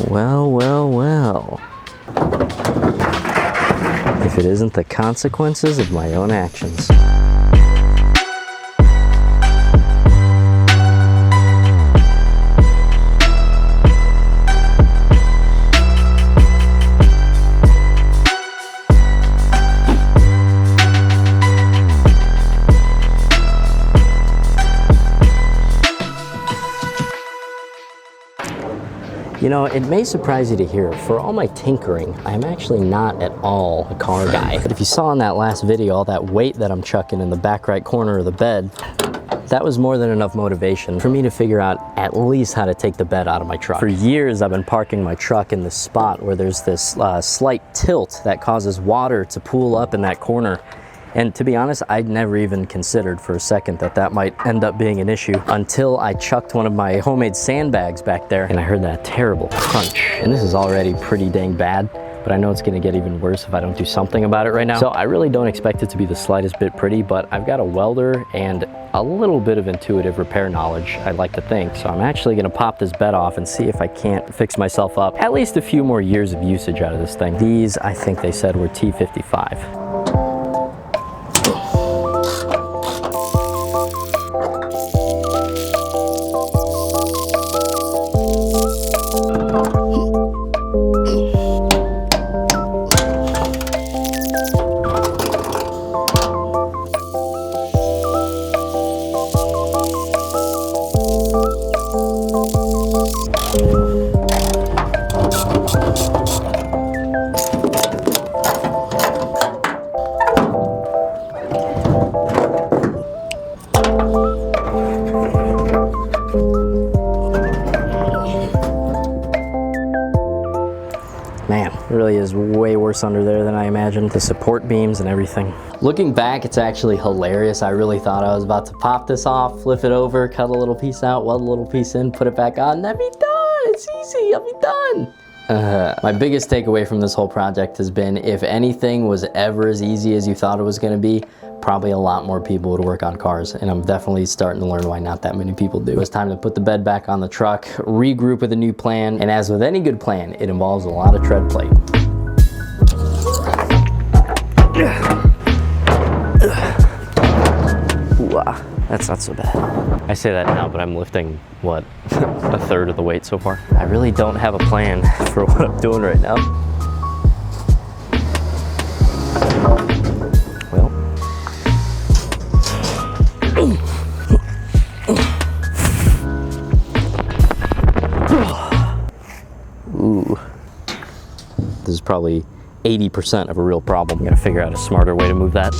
Well, well, well. If it isn't the consequences of my own actions. You know, it may surprise you to hear, for all my tinkering, I'm actually not at all a car guy. But if you saw in that last video, all that weight that I'm chucking in the back right corner of the bed, that was more than enough motivation for me to figure out at least how to take the bed out of my truck. For years, I've been parking my truck in this spot where there's this slight tilt that causes water to pool up in that corner. And to be honest, I'd never even considered for a second that that might end up being an issue until I chucked one of my homemade sandbags back there and I heard that terrible crunch. And this is already pretty dang bad, but I know it's gonna get even worse if I don't do something about it right now. So I really don't expect it to be the slightest bit pretty, but I've got a welder and a little bit of intuitive repair knowledge, I'd like to think. So I'm actually gonna pop this bed off and see if I can't fix myself up at least a few more years of usage out of this thing. These, I think they said, were T55. Man, it really is way worse under there than I imagined. The support beams and everything. Looking back, it's actually hilarious. I really thought I was about to pop this off, flip it over, cut a little piece out, weld a little piece in, put it back on, and that'd be done. It's easy, I'll be done. My biggest takeaway from this whole project has been, if anything was ever as easy as you thought it was gonna be, probably a lot more people would work on cars, and I'm definitely starting to learn why not that many people do. It's time to put the bed back on the truck, regroup with a new plan, and as with any good plan, it involves a lot of tread plate. That's not so bad. I say that now, but I'm lifting, what, a third of the weight so far? I really don't have a plan for what I'm doing right now. Well. Ooh. This is probably 80% of a real problem. I'm gonna figure out a smarter way to move that.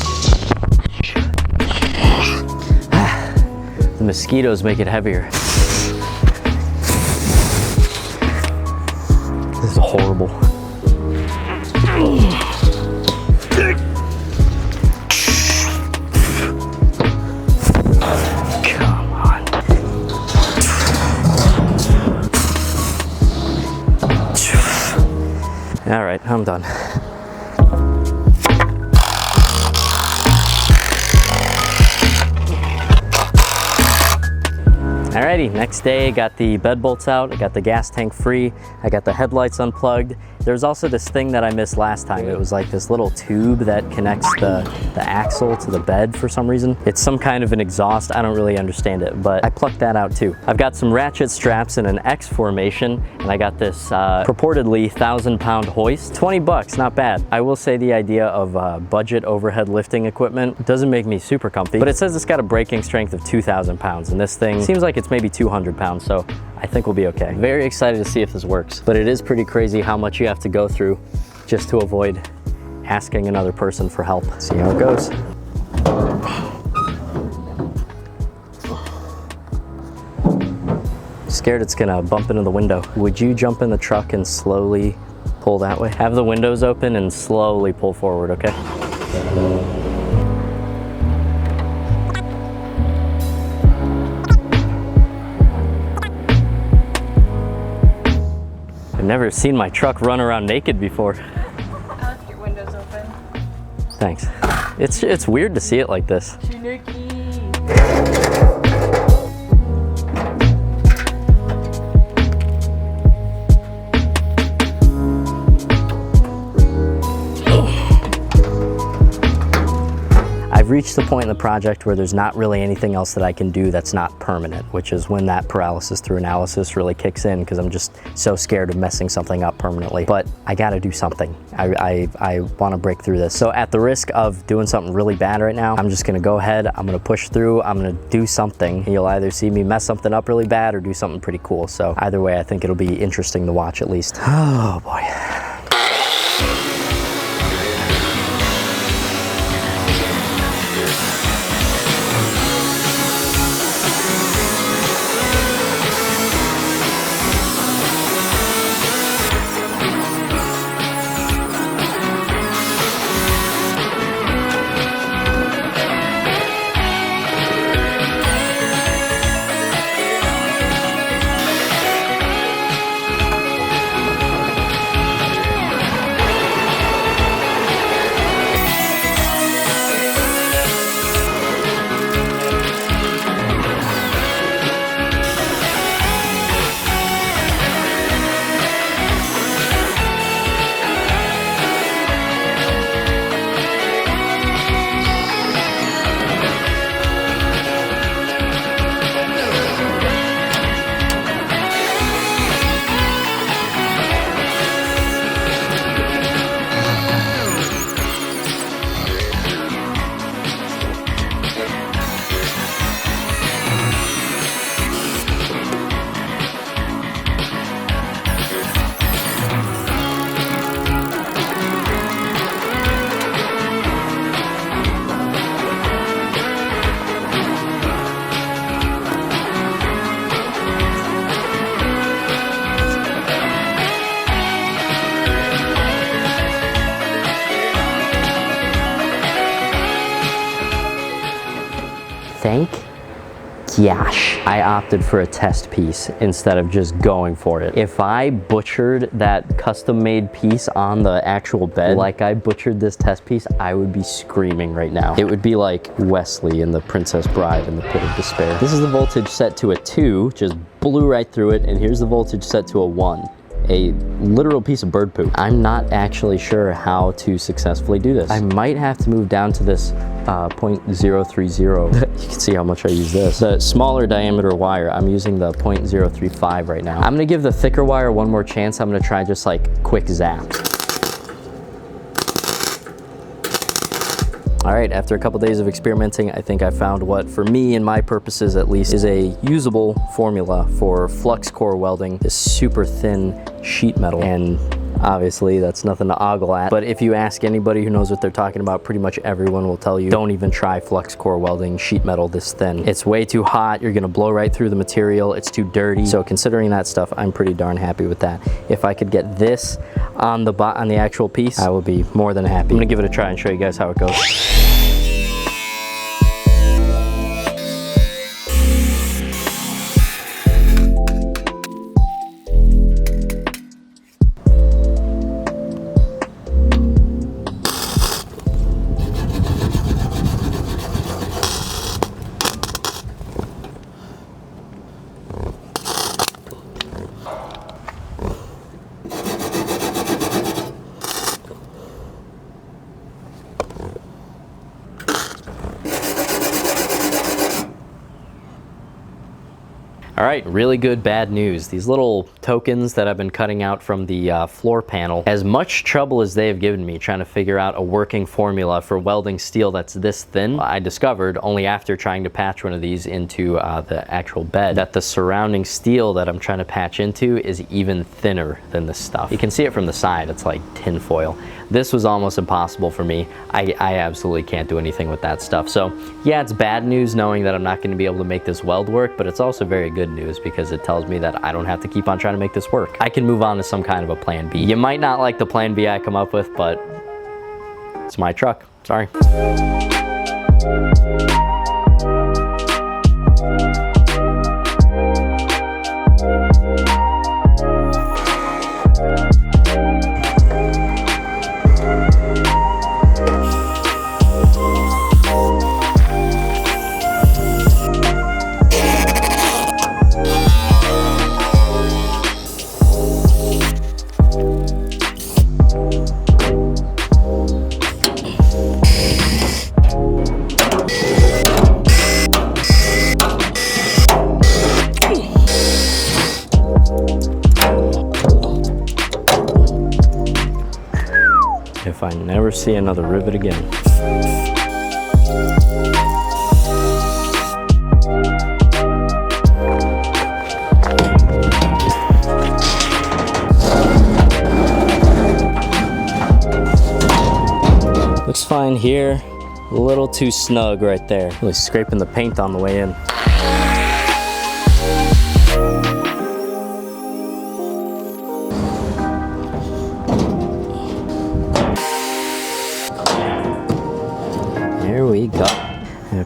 The mosquitoes make it heavier. This is horrible. Come on. All right, I'm done. Alrighty, next day, got the bed bolts out, I got the gas tank free, I got the headlights unplugged. There's also this thing that I missed last time. It was like this little tube that connects the axle to the bed for some reason. It's some kind of an exhaust, I don't really understand it, but I plucked that out too. I've got some ratchet straps in an X formation, and I got this purportedly 1,000-pound hoist. 20 bucks, not bad. I will say the idea of budget overhead lifting equipment doesn't make me super comfy, but it says it's got a braking strength of 2,000 pounds, and this thing seems like it's maybe 200 pounds, so I think we'll be okay. Very excited to see if this works, but it is pretty crazy how much you have to go through just to avoid asking another person for help. See how it goes. Scared it's gonna bump into the window. Would you jump in the truck and slowly pull that way? Have the windows open and slowly pull forward, okay? I've never seen my truck run around naked before. I left your windows open. Thanks. It's weird to see it like this. reached the point in the project where there's not really anything else that I can do that's not permanent, which is when that paralysis through analysis really kicks in, because I'm just so scared of messing something up permanently. But I gotta do something. I wanna break through this. So at the risk of doing something really bad right now, I'm just gonna go ahead, I'm gonna push through, I'm gonna do something. You'll either see me mess something up really bad or do something pretty cool. So either way, I think it'll be interesting to watch at least. Oh boy. Thank gosh, I opted for a test piece instead of just going for it. If I butchered that custom-made piece on the actual bed like I butchered this test piece, I would be screaming right now. It would be like Wesley in The Princess Bride in the Pit of Despair. This is the voltage set to a 2, just blew right through it, and here's the voltage set to a 1. A literal piece of bird poop. I'm not actually sure how to successfully do this. I might have to move down to this 0.030. You can see how much I use this. The smaller diameter wire, I'm using the 0.035 right now. I'm gonna give the thicker wire one more chance. I'm gonna try just like quick zap. All right, after a couple days of experimenting, I think I found what, for me and my purposes at least, is a usable formula for flux core welding this super thin sheet metal. And obviously that's nothing to ogle at, but if you ask anybody who knows what they're talking about, pretty much everyone will tell you, don't even try flux core welding sheet metal this thin. It's way too hot, you're gonna blow right through the material, it's too dirty. So considering that stuff, I'm pretty darn happy with that. If I could get this on the actual piece, I would be more than happy. I'm gonna give it a try and show you guys how it goes. All right, really good bad news. These little tokens that I've been cutting out from the floor panel, as much trouble as they have given me trying to figure out a working formula for welding steel that's this thin, I discovered only after trying to patch one of these into the actual bed that the surrounding steel that I'm trying to patch into is even thinner than this stuff. You can see it from the side, it's like tin foil. This was almost impossible for me. I absolutely can't do anything with that stuff. So yeah, it's bad news knowing that I'm not gonna be able to make this weld work, but it's also very good news because it tells me that I don't have to keep on trying to make this work. I can move on to some kind of a plan B. You might not like the plan B I come up with, but it's my truck, sorry. if I never see another rivet again. Looks fine here. A little too snug right there. Really scraping the paint on the way in. There we go.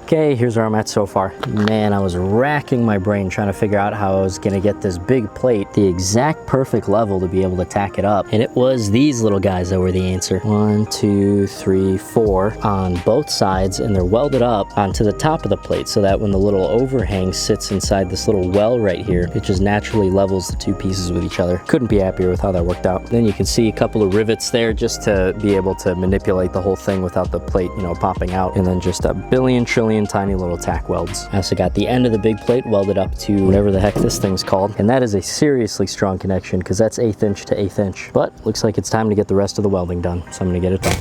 Okay, here's where I'm at so far. Man, I was racking my brain trying to figure out how I was gonna get this big plate the exact perfect level to be able to tack it up. And it was these little guys that were the answer. 1, 2, 3, 4 on both sides, and they're welded up onto the top of the plate so that when the little overhang sits inside this little well right here, it just naturally levels the two pieces with each other. Couldn't be happier with how that worked out. Then you can see a couple of rivets there just to be able to manipulate the whole thing without the plate, you know, popping out. And then just a billion trillion tiny little tack welds. I also got the end of the big plate welded up to whatever the heck this thing's called. And that is a seriously strong connection because that's 1/8 inch to 1/8 inch. But looks like it's time to get the rest of the welding done. So I'm gonna get it done.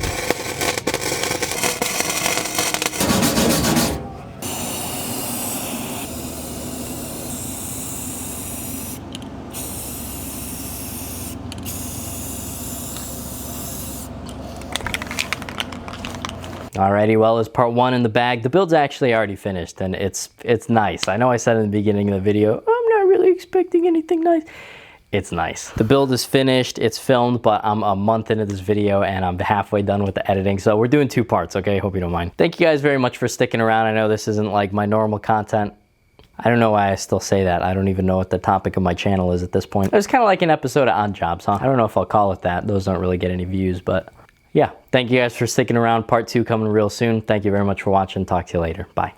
Alrighty, well, it's part 1 in the bag. The build's actually already finished and it's nice. I know I said in the beginning of the video, I'm not really expecting anything nice. It's nice. The build is finished, it's filmed, but I'm a month into this video and I'm halfway done with the editing. So we're doing 2 parts, okay? Hope you don't mind. Thank you guys very much for sticking around. I know this isn't like my normal content. I don't know why I still say that. I don't even know what the topic of my channel is at this point. It was kind of like an episode of Odd Jobs, huh? I don't know if I'll call it that. Those don't really get any views, but yeah, thank you guys for sticking around. Part 2 coming real soon. Thank you very much for watching. Talk to you later. Bye.